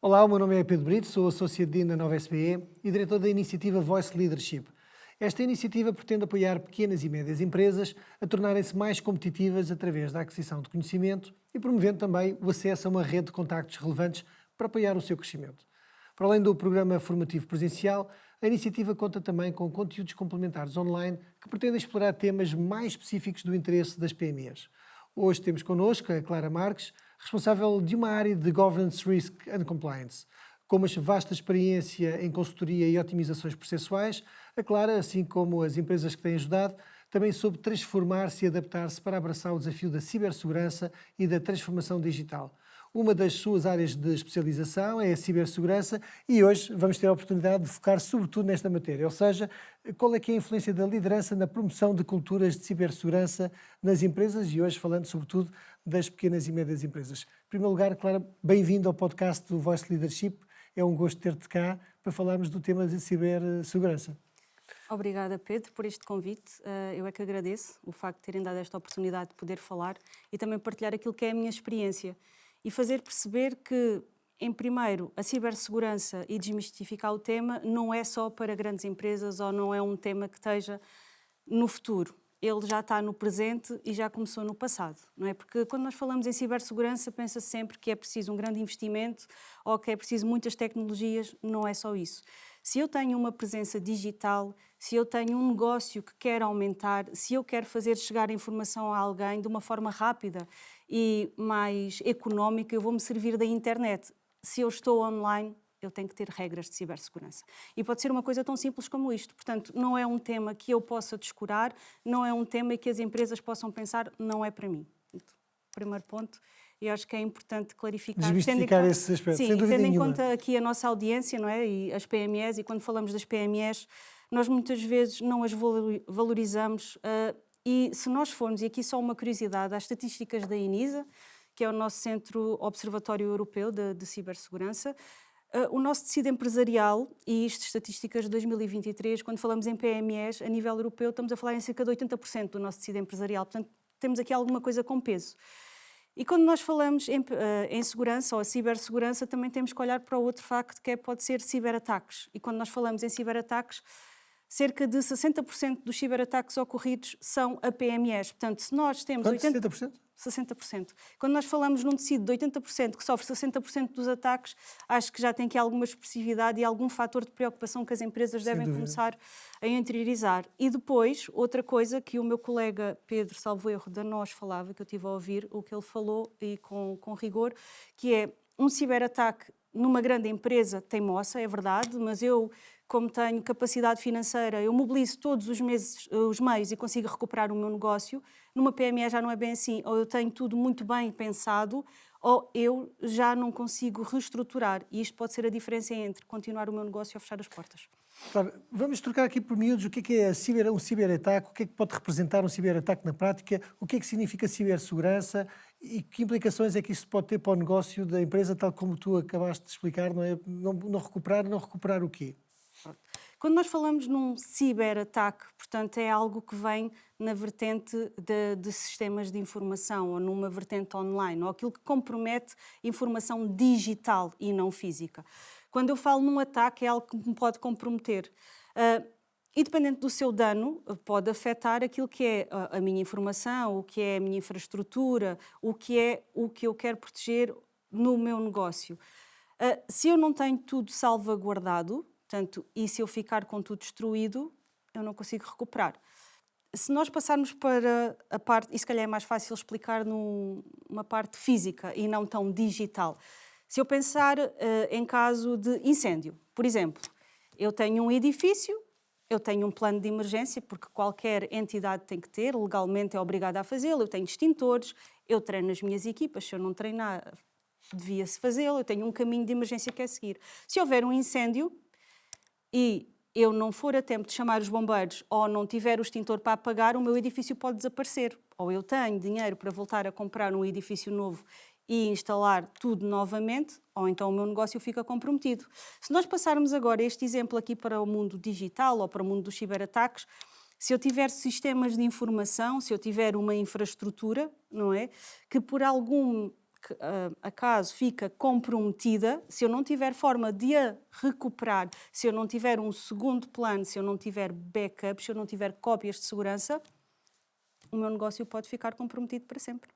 Olá, o meu nome é Pedro Brito, sou Associate Dean na Nova SBE e diretor da iniciativa Voice Leadership. Esta iniciativa pretende apoiar pequenas e médias empresas a tornarem-se mais competitivas através da aquisição de conhecimento e promovendo também o acesso a uma rede de contactos relevantes para apoiar o seu crescimento. Para além do programa formativo presencial, a iniciativa conta também com conteúdos complementares online que pretendem explorar temas mais específicos do interesse das PMEs. Hoje temos connosco a Clara Marques, responsável de uma área de Governance, Risk and Compliance. Com uma vasta experiência em consultoria e otimizações processuais, a Clara, assim como as empresas que têm ajudado, também soube transformar-se e adaptar-se para abraçar o desafio da cibersegurança e da transformação digital. Uma das suas áreas de especialização é a cibersegurança e hoje vamos ter a oportunidade de focar sobretudo nesta matéria, ou seja, qual é que é a influência da liderança na promoção de culturas de cibersegurança nas empresas e hoje falando sobretudo das pequenas e médias empresas. Em primeiro lugar, Clara, bem-vindo ao podcast do Voice Leadership. É um gosto ter-te cá para falarmos do tema de cibersegurança. Obrigada, Pedro, por este convite. Eu é que agradeço o facto de terem dado esta oportunidade de poder falar e também partilhar aquilo que é a minha experiência e fazer perceber que, em primeiro, a cibersegurança e desmistificar o tema não é só para grandes empresas ou não é um tema que esteja no futuro. Ele já está no presente e já começou no passado, não é? Porque quando nós falamos em cibersegurança, pensa-se sempre que é preciso um grande investimento ou que é preciso muitas tecnologias. Não é só isso. Se eu tenho uma presença digital, se eu tenho um negócio que quer aumentar, se eu quero fazer chegar a informação a alguém de uma forma rápida e mais económica, eu vou-me servir da internet. Se eu estou online, eu tenho que ter regras de cibersegurança. E pode ser uma coisa tão simples como isto. Portanto, não é um tema que eu possa descurar, não é um tema que as empresas possam pensar, não é para mim. Primeiro ponto, e acho que é importante clarificar. Desmistificar esse aspecto, sim, sem dúvida tendo em nenhuma. conta aqui a nossa audiência, não é? E as PMEs, e quando falamos das PMEs, nós muitas vezes não as valorizamos. E se nós formos, e aqui só uma curiosidade, às estatísticas da ENISA, que é o nosso Centro Observatório Europeu de Cibersegurança, o nosso tecido empresarial, e isto estatísticas de 2023, quando falamos em PMEs, a nível europeu, estamos a falar em cerca de 80% do nosso tecido empresarial. Portanto, temos aqui alguma coisa com peso. E quando nós falamos em segurança ou cibersegurança, também temos que olhar para o outro facto, que pode ser ciberataques. E quando nós falamos em ciberataques, cerca de 60% dos ciberataques ocorridos são a PMEs. Portanto, se nós temos... Quanto? 60%? 60%. Quando nós falamos num tecido de 80% que sofre 60% dos ataques, acho que já tem aqui alguma expressividade e algum fator de preocupação que as empresas devem começar a interiorizar. E depois, outra coisa que o meu colega Pedro, salvo erro, da Nós falava, que eu estive a ouvir o que ele falou e com rigor, que é um ciberataque numa grande empresa tem moça, é verdade, mas eu, como tenho capacidade financeira, eu mobilizo todos os meses os meios e consigo recuperar o meu negócio. Numa PME já não é bem assim, ou eu tenho tudo muito bem pensado, ou eu já não consigo reestruturar. E isto pode ser a diferença entre continuar o meu negócio ou fechar as portas. Claro, vamos trocar aqui por miúdos o que é um ciberataque, o que é que pode representar um ciberataque na prática, o que é que significa cibersegurança e que implicações é que isto pode ter para o negócio da empresa, tal como tu acabaste de explicar, não é? Não recuperar o quê? Quando nós falamos num ciberataque, portanto, é algo que vem na vertente de sistemas de informação ou numa vertente online, ou aquilo que compromete informação digital e não física. Quando eu falo num ataque, é algo que me pode comprometer. E dependente do seu dano, pode afetar aquilo que é a minha informação, o que é a minha infraestrutura, o que eu quero proteger no meu negócio. Se eu não tenho tudo salvaguardado, portanto, e se eu ficar com tudo destruído, eu não consigo recuperar. Se nós passarmos para a parte, e se calhar é mais fácil explicar numa parte física e não tão digital. Se eu pensar em caso de incêndio, por exemplo, eu tenho um edifício, eu tenho um plano de emergência, porque qualquer entidade tem que ter, legalmente é obrigada a fazê-lo, eu tenho extintores, eu treino as minhas equipas, se eu não treinar, devia-se fazê-lo, eu tenho um caminho de emergência que é seguir. Se houver um incêndio e eu não for a tempo de chamar os bombeiros ou não tiver o extintor para apagar, o meu edifício pode desaparecer. Ou eu tenho dinheiro para voltar a comprar um edifício novo e instalar tudo novamente, ou então o meu negócio fica comprometido. Se nós passarmos agora este exemplo aqui para o mundo digital ou para o mundo dos ciberataques, se eu tiver sistemas de informação, se eu tiver uma infraestrutura, não é, que por algum acaso fica comprometida, se eu não tiver forma de a recuperar, se eu não tiver um segundo plano, se eu não tiver backup, se eu não tiver cópias de segurança, o meu negócio pode ficar comprometido para sempre.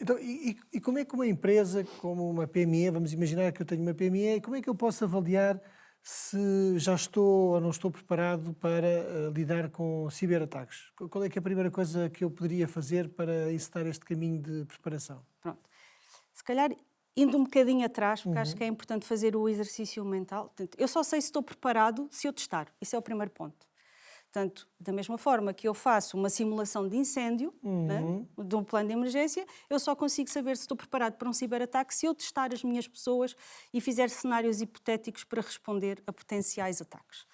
Então, e como é que uma empresa como uma PME, vamos imaginar que eu tenho uma PME, e como é que eu posso avaliar se já estou ou não estou preparado para lidar com ciberataques? Qual é que é a primeira coisa que eu poderia fazer para encetar este caminho de preparação? Pronto. Se calhar, indo um bocadinho atrás, porque acho que é importante fazer o exercício mental. Portanto, eu só sei se estou preparado se eu testar. Esse é o primeiro ponto. Portanto, da mesma forma que eu faço uma simulação de incêndio, né, de um plano de emergência, eu só consigo saber se estou preparado para um ciberataque se eu testar as minhas pessoas e fizer cenários hipotéticos para responder a potenciais ataques.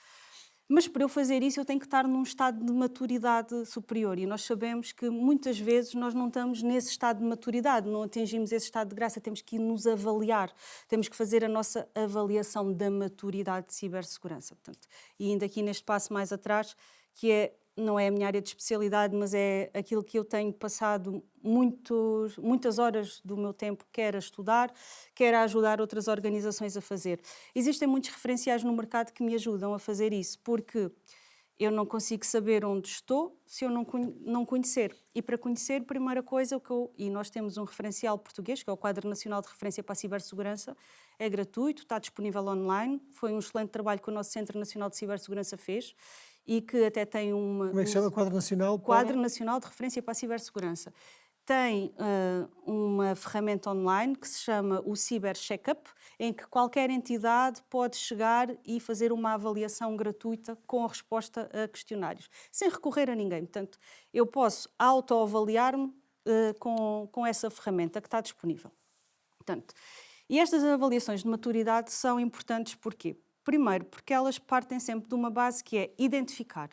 Mas para eu fazer isso eu tenho que estar num estado de maturidade superior e nós sabemos que muitas vezes nós não estamos nesse estado de maturidade, não atingimos esse estado de graça, temos que nos avaliar, temos que fazer a nossa avaliação da maturidade de cibersegurança. Portanto, e ainda aqui neste passo mais atrás, que não é a minha área de especialidade, mas é aquilo que eu tenho passado muitas horas do meu tempo, quer a estudar, quer a ajudar outras organizações a fazer. Existem muitos referenciais no mercado que me ajudam a fazer isso, porque eu não consigo saber onde estou se eu não conhecer. E para conhecer, primeira coisa, e nós temos um referencial português, que é o Quadro Nacional de Referência para a Cibersegurança, é gratuito, está disponível online, foi um excelente trabalho que o nosso Centro Nacional de Cibersegurança fez, e que até tem uma... Como é que se chama? Quadro Nacional? Quadro Nacional de Referência para a Cibersegurança. Tem uma ferramenta online que se chama o Cyber Checkup, em que qualquer entidade pode chegar e fazer uma avaliação gratuita com a resposta a questionários, sem recorrer a ninguém. Portanto, eu posso autoavaliar-me com essa ferramenta que está disponível. Portanto, e estas avaliações de maturidade são importantes porquê? Primeiro, porque elas partem sempre de uma base que é identificar.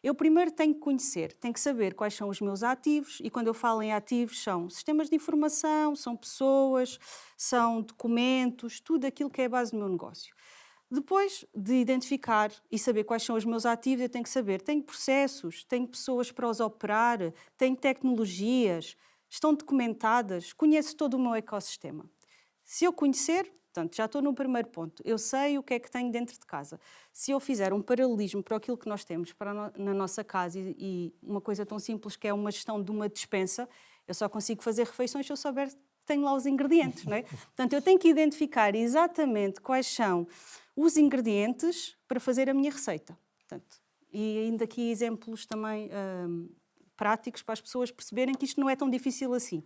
Eu primeiro tenho que conhecer, tenho que saber quais são os meus ativos, e quando eu falo em ativos são sistemas de informação, são pessoas, são documentos, tudo aquilo que é a base do meu negócio. Depois de identificar e saber quais são os meus ativos, eu tenho que saber, tenho processos, tenho pessoas para os operar, tenho tecnologias, estão documentadas, conheço todo o meu ecossistema. Se eu conhecer, portanto, já estou no primeiro ponto. Eu sei o que é que tenho dentro de casa. Se eu fizer um paralelismo para aquilo que nós temos na nossa casa e uma coisa tão simples que é uma gestão de uma despensa, eu só consigo fazer refeições se eu souber que tenho lá os ingredientes, não é? Portanto, eu tenho que identificar exatamente quais são os ingredientes para fazer a minha receita. Portanto, e ainda aqui exemplos também práticos para as pessoas perceberem que isto não é tão difícil assim.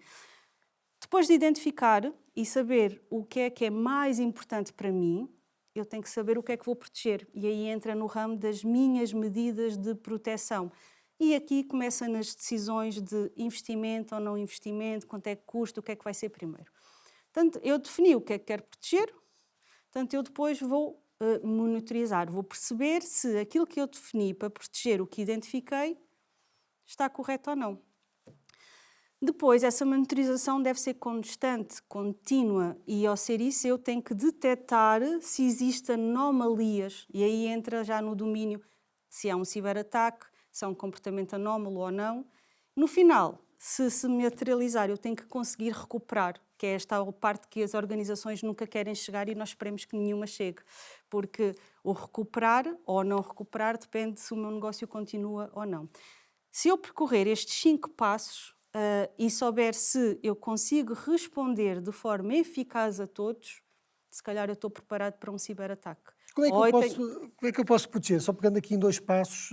Depois de identificar e saber o que é mais importante para mim, eu tenho que saber o que é que vou proteger. E aí entra no ramo das minhas medidas de proteção. E aqui começa nas decisões de investimento ou não investimento, quanto é que custa, o que é que vai ser primeiro. Portanto, eu defini o que é que quero proteger, portanto, eu depois vou monitorizar, vou perceber se aquilo que eu defini para proteger o que identifiquei está correto ou não. Depois, essa monitorização deve ser constante, contínua, e ao ser isso eu tenho que detectar se existem anomalias, e aí entra já no domínio se é um ciberataque, se é um comportamento anómalo ou não. No final, se materializar, eu tenho que conseguir recuperar, que é esta parte que as organizações nunca querem chegar e nós esperemos que nenhuma chegue, porque o recuperar ou não recuperar depende se o meu negócio continua ou não. Se eu percorrer estes 5 passos, e souber se eu consigo responder de forma eficaz a todos, se calhar eu estou preparado para um ciberataque. Como é que eu posso proteger? Só pegando aqui em 2 passos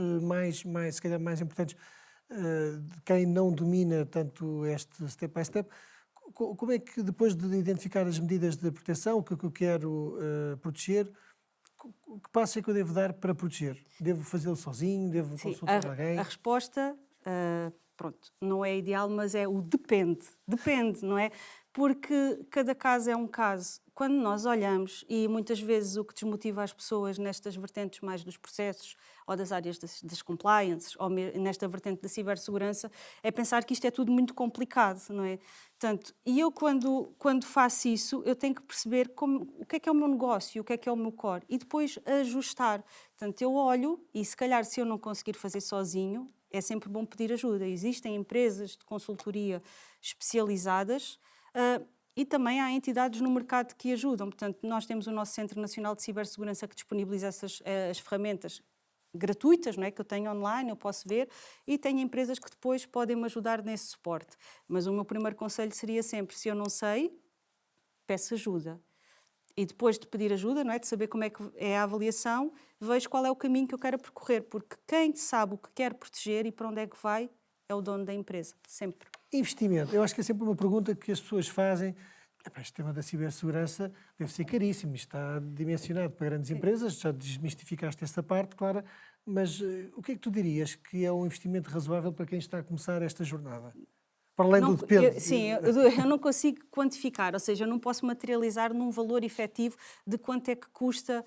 se calhar mais importantes, de quem não domina tanto este step by step, como é que depois de identificar as medidas de proteção, o que eu quero proteger, que passo é que eu devo dar para proteger? Devo fazê-lo sozinho? Devo consultar alguém? A resposta... Pronto, não é ideal, mas é o depende. Depende, não é? Porque cada caso é um caso. Quando nós olhamos, e muitas vezes o que desmotiva as pessoas nestas vertentes mais dos processos ou das áreas das compliance, ou nesta vertente da cibersegurança, é pensar que isto é tudo muito complicado, não é? Portanto, e eu quando faço isso, eu tenho que perceber o que é o meu negócio, o que é o meu core, e depois ajustar. Portanto, eu olho e se calhar se eu não conseguir fazer sozinho, é sempre bom pedir ajuda. Existem empresas de consultoria especializadas e também há entidades no mercado que ajudam. Portanto, nós temos o nosso Centro Nacional de Cibersegurança que disponibiliza as ferramentas gratuitas, não é? Que eu tenho online, eu posso ver, e tenho empresas que depois podem me ajudar nesse suporte. Mas o meu primeiro conselho seria sempre, se eu não sei, peço ajuda. E depois de pedir ajuda, não é? De saber como é que é a avaliação, vejo qual é o caminho que eu quero percorrer, porque quem sabe o que quer proteger e para onde é que vai é o dono da empresa, sempre. Investimento. Eu acho que é sempre uma pergunta que as pessoas fazem. Epá, este tema da cibersegurança deve ser caríssimo, isto está dimensionado para grandes empresas, já desmistificaste essa parte, Clara, mas o que é que tu dirias que é um investimento razoável para quem está a começar esta jornada? Para além do depende. Eu não consigo quantificar, ou seja, eu não posso materializar num valor efetivo de quanto é que custa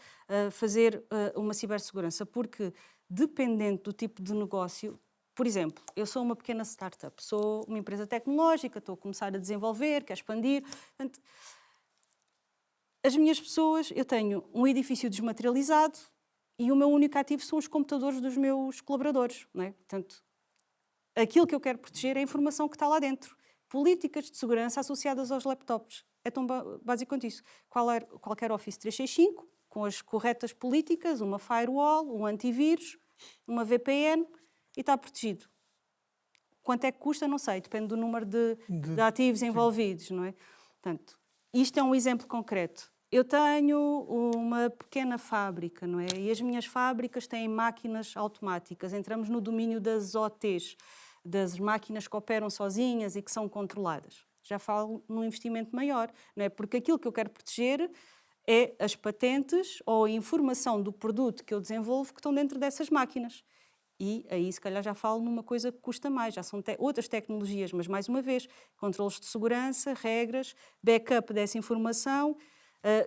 fazer uma cibersegurança, porque dependendo do tipo de negócio, por exemplo, eu sou uma pequena startup, sou uma empresa tecnológica, estou a começar a desenvolver, quero expandir. Portanto, as minhas pessoas, eu tenho um edifício desmaterializado e o meu único ativo são os computadores dos meus colaboradores, não é? Portanto, aquilo que eu quero proteger é a informação que está lá dentro. Políticas de segurança associadas aos laptops. É tão básico quanto isso. Qualquer Office 365, com as corretas políticas, uma firewall, um antivírus, uma VPN, e está protegido. Quanto é que custa? Não sei. Depende do número de ativos envolvidos, não é? Portanto, isto é um exemplo concreto. Eu tenho uma pequena fábrica, não é? E as minhas fábricas têm máquinas automáticas. Entramos no domínio das OTs, das máquinas que operam sozinhas e que são controladas. Já falo num investimento maior, não é? Porque aquilo que eu quero proteger é as patentes ou a informação do produto que eu desenvolvo que estão dentro dessas máquinas. E aí, se calhar, já falo numa coisa que custa mais. Já são outras tecnologias, mas, mais uma vez, controles de segurança, regras, backup dessa informação,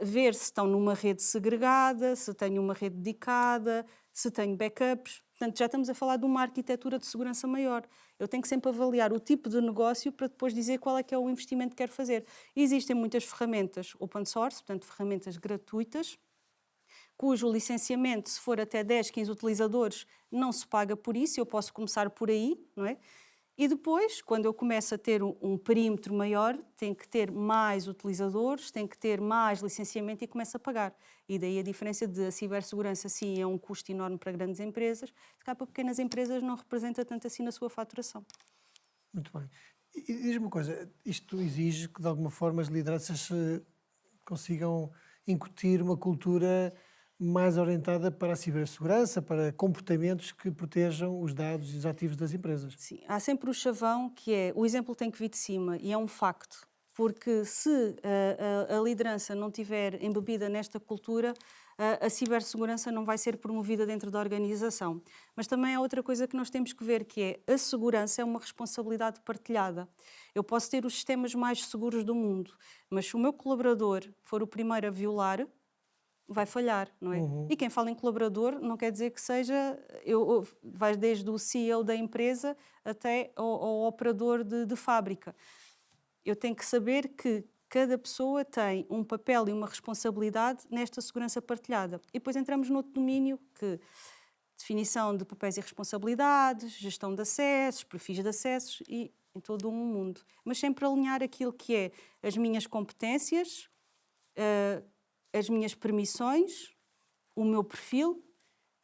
ver se estão numa rede segregada, se tenho uma rede dedicada, se tenho backups. Portanto, já estamos a falar de uma arquitetura de segurança maior. Eu tenho que sempre avaliar o tipo de negócio para depois dizer qual é que é o investimento que quero fazer. E existem muitas ferramentas open source, portanto, ferramentas gratuitas, cujo licenciamento, se for até 10, 15 utilizadores, não se paga por isso, eu posso começar por aí, não é? E depois, quando eu começo a ter um perímetro maior, tem que ter mais utilizadores, tem que ter mais licenciamento e começo a pagar. E daí a diferença de a cibersegurança, sim, é um custo enorme para grandes empresas, se calhar para pequenas empresas não representa tanto assim na sua faturação. Muito bem. E diz-me uma coisa, isto exige que de alguma forma as lideranças consigam incutir uma cultura mais orientada para a cibersegurança, para comportamentos que protejam os dados e os ativos das empresas. Sim, há sempre o chavão que é, o exemplo tem que vir de cima e é um facto, porque se a liderança não estiver embebida nesta cultura, a cibersegurança não vai ser promovida dentro da organização. Mas também há outra coisa que nós temos que ver, que é a segurança é uma responsabilidade partilhada. Eu posso ter os sistemas mais seguros do mundo, mas se o meu colaborador for o primeiro a violar, vai falhar, não é? E quem fala em colaborador não quer dizer que seja... vai desde o CEO da empresa até ao operador de fábrica. Eu tenho que saber que cada pessoa tem um papel e uma responsabilidade nesta segurança partilhada. E depois entramos noutro domínio que... definição de papéis e responsabilidades, gestão de acessos, perfis de acessos e em todo um mundo. Mas sempre alinhar aquilo que é as minhas competências, as minhas permissões, o meu perfil,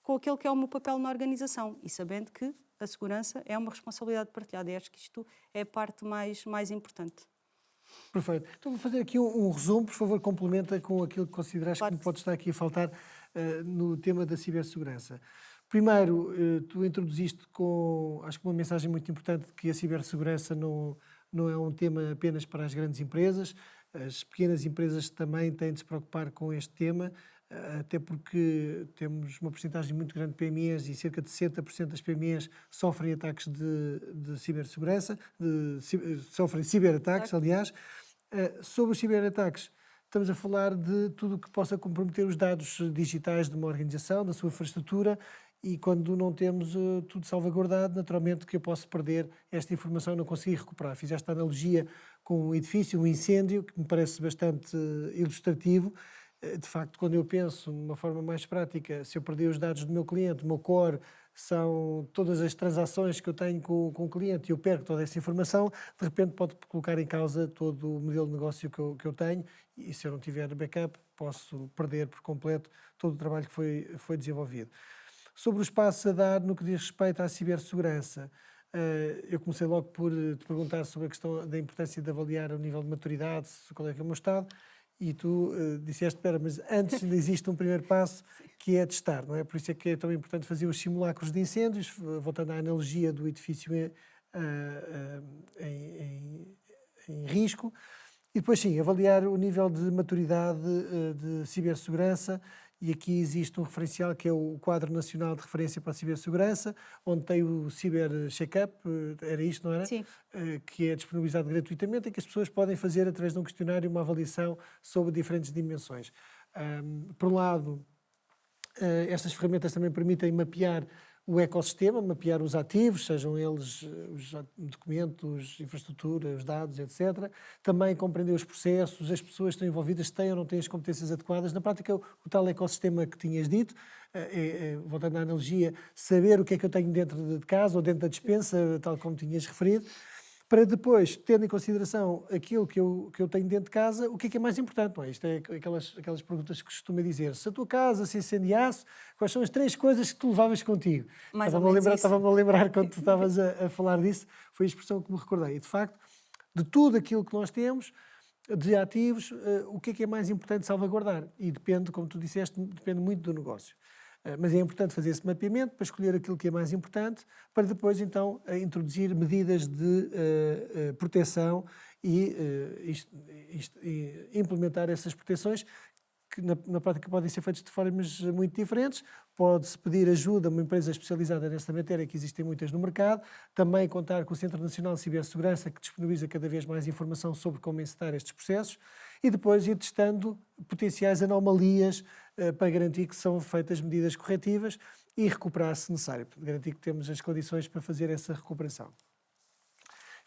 com aquele que é o meu papel na organização. E sabendo que a segurança é uma responsabilidade partilhada. E acho que isto é a parte mais importante. Perfeito. Então vou fazer aqui um resumo, por favor, complementa com aquilo que consideras que me pode estar aqui a faltar no tema da cibersegurança. Primeiro, tu introduziste com, acho que uma mensagem muito importante de que a cibersegurança não é um tema apenas para as grandes empresas. As pequenas empresas também têm de se preocupar com este tema, até porque temos uma porcentagem muito grande de PMEs e cerca de 60% das PMEs sofrem ataques de cibersegurança, sofrem ciberataques, aliás. Sobre os ciberataques, estamos a falar de tudo o que possa comprometer os dados digitais de uma organização, da sua infraestrutura, e quando não temos tudo salvaguardado, naturalmente que eu posso perder esta informação e não conseguir recuperar. Fiz esta analogia com um edifício, um incêndio, que me parece bastante ilustrativo, De facto, quando eu penso de uma forma mais prática, se eu perder os dados do meu cliente, o meu core são todas as transações que eu tenho com o cliente e eu perco toda essa informação, de repente pode colocar em causa todo o modelo de negócio que eu tenho e se eu não tiver backup, posso perder por completo todo o trabalho que foi desenvolvido. Sobre os passos a dar no que diz respeito à cibersegurança, eu comecei logo por te perguntar sobre a questão da importância de avaliar o nível de maturidade, qual é que é o meu estado, e tu disseste, espera, mas antes ainda existe um primeiro passo que é testar, não é? Por isso é que é tão importante fazer os simulacros de incêndios, voltando à analogia do edifício em risco, e depois sim, avaliar o nível de maturidade de cibersegurança, e aqui existe um referencial que é o Quadro Nacional de Referência para a Cibersegurança, onde tem o Cyber Checkup, era isto, não era? Sim. Que é disponibilizado gratuitamente e que as pessoas podem fazer através de um questionário uma avaliação sobre diferentes dimensões. Por um lado, estas ferramentas também permitem mapear o ecossistema, mapear os ativos, sejam eles os documentos, infraestrutura, os dados, etc. Também compreender os processos, as pessoas que estão envolvidas têm ou não têm as competências adequadas. Na prática, o tal ecossistema que tinhas dito, voltando à analogia, saber o que é que eu tenho dentro de casa ou dentro da despensa, tal como tinhas referido, para depois, tendo em consideração aquilo que eu tenho dentro de casa, o que é mais importante? Não é? Isto é aquelas perguntas que costuma dizer. Se a tua casa se incendiasse, quais são as 3 coisas que tu levavas contigo? Estava-me a lembrar quando tu estavas a falar disso, foi a expressão que me recordei. E, de facto, de tudo aquilo que nós temos, de ativos, o que é mais importante salvaguardar? E depende, como tu disseste, depende muito do negócio. Mas é importante fazer esse mapeamento para escolher aquilo que é mais importante, para depois, então, introduzir medidas de proteção e implementar essas proteções que na prática podem ser feitas de formas muito diferentes. Pode-se pedir ajuda a uma empresa especializada nessa matéria, que existem muitas no mercado. Também contar com o Centro Nacional de Cibersegurança, que disponibiliza cada vez mais informação sobre como encetar estes processos. E depois ir testando potenciais anomalias para garantir que são feitas medidas corretivas e recuperar se necessário, para garantir que temos as condições para fazer essa recuperação.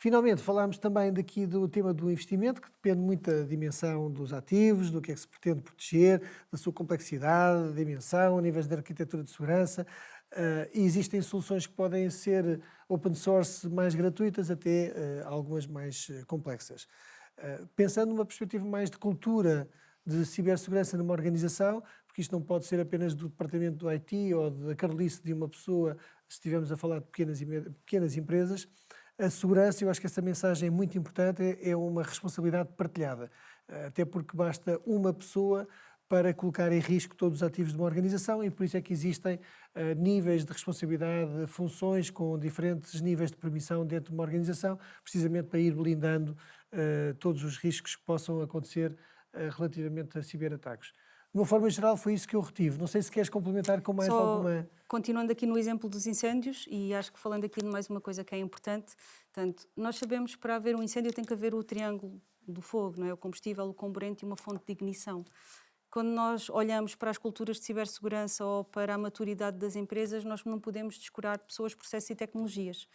Finalmente, falámos também daqui do tema do investimento, que depende muito da dimensão dos ativos, do que é que se pretende proteger, da sua complexidade, dimensão, níveis de arquitetura de segurança. E existem soluções que podem ser open source mais gratuitas até algumas mais complexas. Pensando numa perspectiva mais de cultura de cibersegurança numa organização, porque isto não pode ser apenas do departamento do IT ou da carolice de uma pessoa, se estivermos a falar de pequenas empresas, a segurança, eu acho que essa mensagem é muito importante, é uma responsabilidade partilhada, até porque basta uma pessoa para colocar em risco todos os ativos de uma organização e por isso é que existem níveis de responsabilidade, funções com diferentes níveis de permissão dentro de uma organização, precisamente para ir blindando todos os riscos que possam acontecer relativamente a ciberataques. De uma forma geral, foi isso que eu retive. Não sei se queres complementar com mais alguma... Continuando aqui no exemplo dos incêndios, e acho que falando aqui de mais uma coisa que é importante, portanto, nós sabemos que para haver um incêndio tem que haver o triângulo do fogo, não é? O combustível, o comburente e uma fonte de ignição. Quando nós olhamos para as culturas de cibersegurança ou para a maturidade das empresas, nós não podemos descurar pessoas, processos e tecnologias.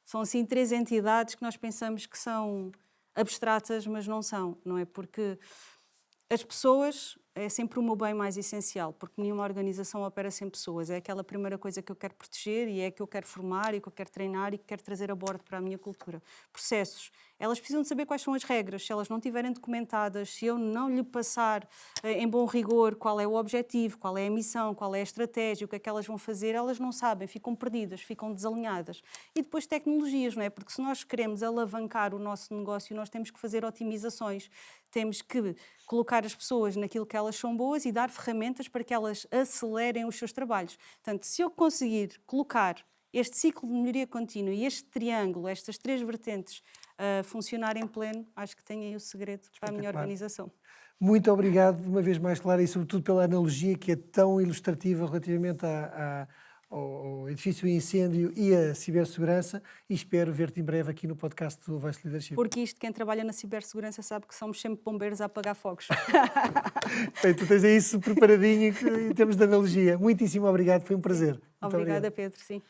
São assim 3 entidades que nós pensamos que são abstratas, mas não são, não é? Porque as pessoas é sempre o meu bem mais essencial, porque nenhuma organização opera sem pessoas. É aquela primeira coisa que eu quero proteger e é que eu quero formar e que eu quero treinar e que quero trazer a bordo para a minha cultura. Processos. Elas precisam de saber quais são as regras. Se elas não estiverem documentadas, se eu não lhe passar em bom rigor qual é o objetivo, qual é a missão, qual é a estratégia, o que é que elas vão fazer, elas não sabem, ficam perdidas, ficam desalinhadas. E depois tecnologias, não é? Porque se nós queremos alavancar o nosso negócio, nós temos que fazer otimizações. Temos que colocar as pessoas naquilo que elas são boas e dar ferramentas para que elas acelerem os seus trabalhos. Portanto, se eu conseguir colocar este ciclo de melhoria contínua e este triângulo, estas 3 vertentes, funcionar em pleno, acho que tem aí o segredo para a minha organização. Muito obrigado, uma vez mais, Clara, e sobretudo pela analogia que é tão ilustrativa relativamente ao edifício e incêndio e a cibersegurança, e espero ver-te em breve aqui no podcast do Voice Leadership. Porque isto, quem trabalha na cibersegurança sabe que somos sempre bombeiros a apagar fogos. Bem, tu tens aí isso preparadinho em termos de analogia. Muitíssimo obrigado, foi um prazer. Obrigada, Pedro, sim.